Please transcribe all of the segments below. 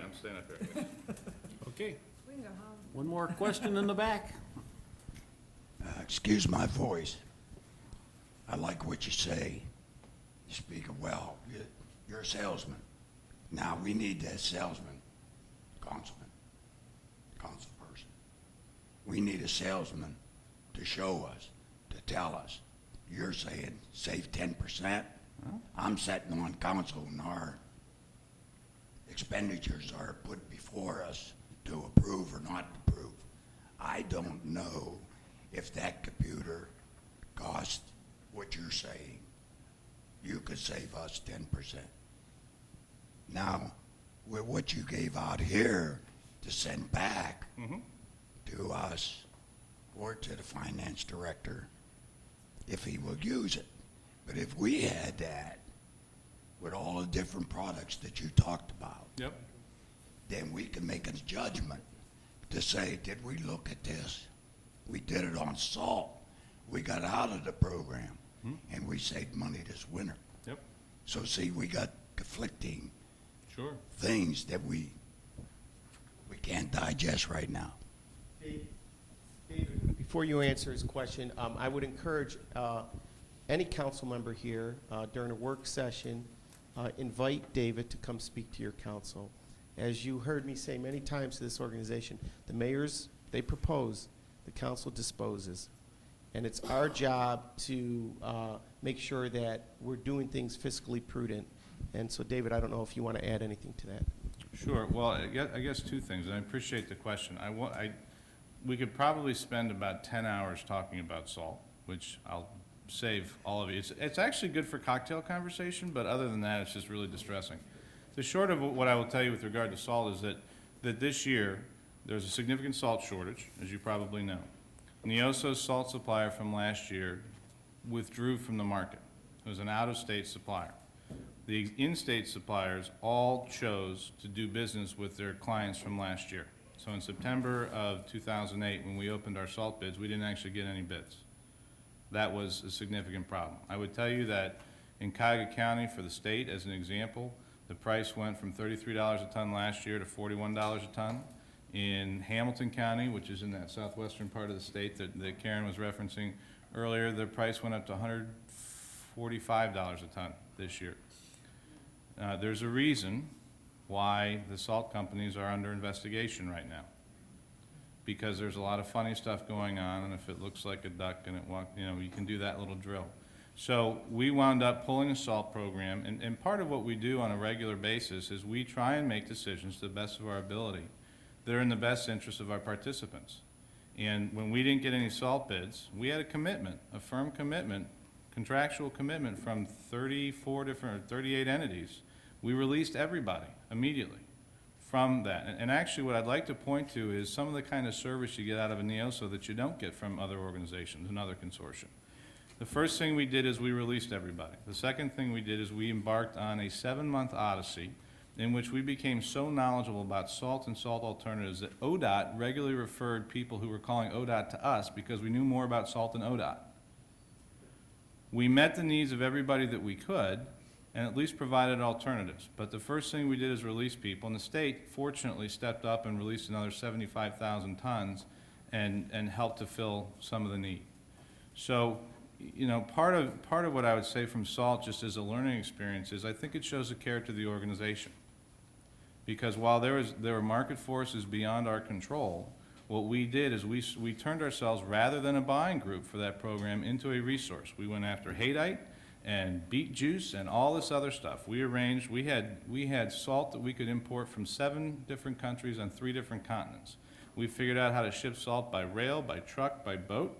I'm staying up here. Okay, We can go home. one more question in the back. Excuse my voice. I like what you say. You speak well. You're a salesman. Now we need that salesman, councilperson. We need a salesman to show us, to tell us. You're saying save 10%. I'm sitting on council and our expenditures are put before us to approve or not approve. I don't know if that computer cost what you're saying. You could save us 10%. Now, with what you gave out here to send back to us or to the finance director, if he will use it. But if we had that with all the different products that you talked about, Yep. then we can make a judgment to say, did we look at this? We did it on salt. We got out of the program, and we saved money this winter. Yep. So see, we got conflicting Sure. things that we can't digest right now. David, before you answer his question, I would encourage any council member here during a work session, invite David to come speak to your council. As you heard me say many times to this organization, the mayors, they propose, the council disposes. And it's our job to make sure that we're doing things fiscally prudent. And so, David, I don't know if you want to add anything to that. Sure. Well, I guess two things, and I appreciate the question. We could probably spend about 10 hours talking about salt, which I'll save all of you. It's actually good for cocktail conversation, but other than that, it's just really distressing. The short of what I will tell you with regard to salt is that this year, there's a significant salt shortage, as you probably know. Neoso's salt supplier from last year withdrew from the market. It was an out-of-state supplier. The in-state suppliers all chose to do business with their clients from last year. So in September of 2008, when we opened our salt bids, we didn't actually get any bids. That was a significant problem. I would tell you that in Cuyahoga County, for the state, as an example, the price went from $33 a ton last year to $41 a ton. In Hamilton County, which is in that southwestern part of the state that Karen was referencing earlier, the price went up to $145 a ton this year. There's a reason why the salt companies are under investigation right now, because there's a lot of funny stuff going on, and if it looks like a duck and it walks, you can do that little drill. So we wound up pulling a salt program, and part of what we do on a regular basis is we try and make decisions to the best of our ability that are in the best interest of our participants. And when we didn't get any salt bids, we had a commitment, a firm commitment, contractual commitment from 38 entities. We released everybody immediately from that. And actually what I'd like to point to is some of the kind of service you get out of a NEOSO that you don't get from other organizations and other consortia. The first thing we did is we released everybody. The second thing we did is we embarked on a 7-month odyssey in which we became so knowledgeable about salt and salt alternatives that ODOT regularly referred people who were calling ODOT to us because we knew more about salt than ODOT. We met the needs of everybody that we could and at least provided alternatives. But the first thing we did is release people, and the state fortunately stepped up and released another 75,000 tons and helped to fill some of the need. So, part of what I would say from salt, just as a learning experience, is I think it shows the character of the organization. Because while there were market forces beyond our control, what we did is we turned ourselves, rather than a buying group for that program, into a resource. We went after Haydite and beet juice and all this other stuff. We arranged, we had salt that we could import from 7 different countries on 3 different continents. We figured out how to ship salt by rail, by truck, by boat.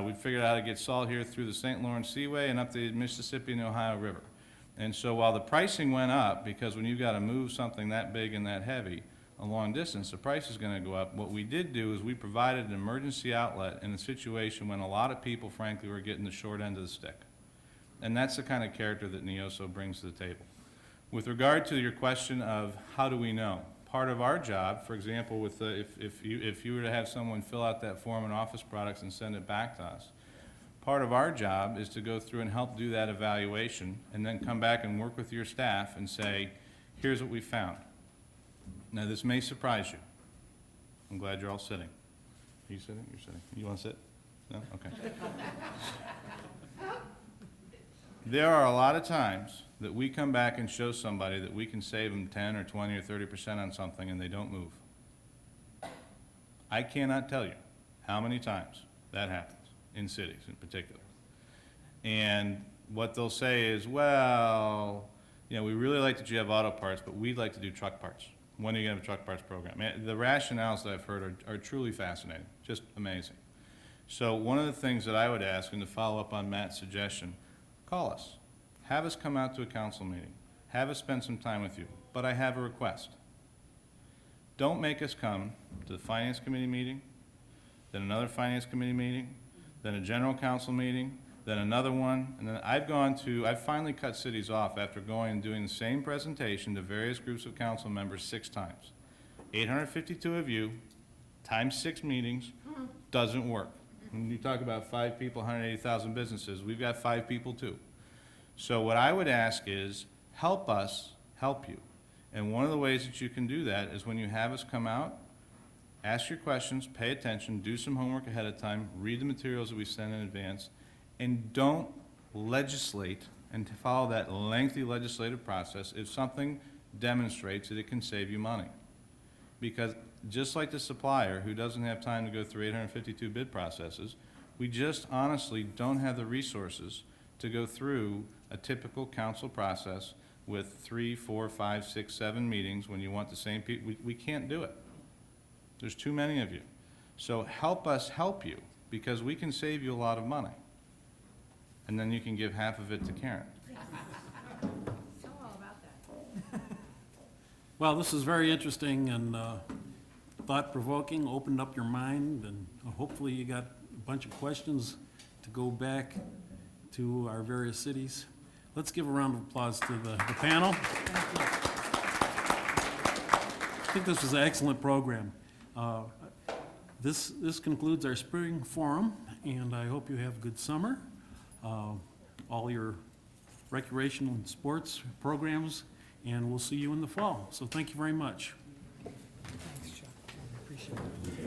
We figured out how to get salt here through the St. Lawrence Seaway and up the Mississippi and the Ohio River. And so while the pricing went up, because when you've got to move something that big and that heavy a long distance, the price is going to go up. What we did do is we provided an emergency outlet in a situation when a lot of people, frankly, were getting the short end of the stick. And that's the kind of character that NEOSO brings to the table. With regard to your question of how do we know, part of our job, for example, with if you were to have someone fill out that form in Office Products and send it back to us, part of our job is to go through and help do that evaluation and then come back and work with your staff and say, here's what we found. Now, this may surprise you. I'm glad you're all sitting. Are you sitting? You're sitting. You want to sit? No? Okay. There are a lot of times that we come back and show somebody that we can save them 10 or 20 or 30% on something and they don't move. I cannot tell you how many times that happens in cities in particular. And what they'll say is, well, you know, we really like that you have auto parts, but we'd like to do truck parts. When are you going to have a truck parts program? Man, the rationales that I've heard are truly fascinating, just amazing. So one of the things that I would ask, and to follow up on Matt's suggestion, call us. Have us come out to a council meeting. Have us spend some time with you. But I have a request. Don't make us come to the Finance Committee meeting, then another Finance Committee meeting, then a General Council meeting, then another one, and then I've finally cut cities off after going and doing the same presentation to various groups of council members 6 times. 852 of you, times 6 meetings, doesn't work. When you talk about 5 people, 180,000 businesses, we've got 5 people too. So what I would ask is, help us help you. And one of the ways that you can do that is when you have us come out, ask your questions, pay attention, do some homework ahead of time, read the materials that we send in advance, and don't legislate and to follow that lengthy legislative process if something demonstrates that it can save you money. Because just like the supplier who doesn't have time to go through 852 bid processes, we just honestly don't have the resources to go through a typical council process with 3, 4, 5, 6, 7 meetings when you want the same people. We can't do it. There's too many of you. So help us help you, because we can save you a lot of money. And then you can give half of it to Karen. Tell all about that. Well, this is very interesting and thought-provoking, opened up your mind, and hopefully you got a bunch of questions to go back to our various cities. Let's give a round of applause to the panel. I think this was an excellent program. This concludes our spring forum, and I hope you have a good summer. All your recreational and sports programs, and we'll see you in the fall. So thank you very much. Thanks, Chuck. I appreciate it.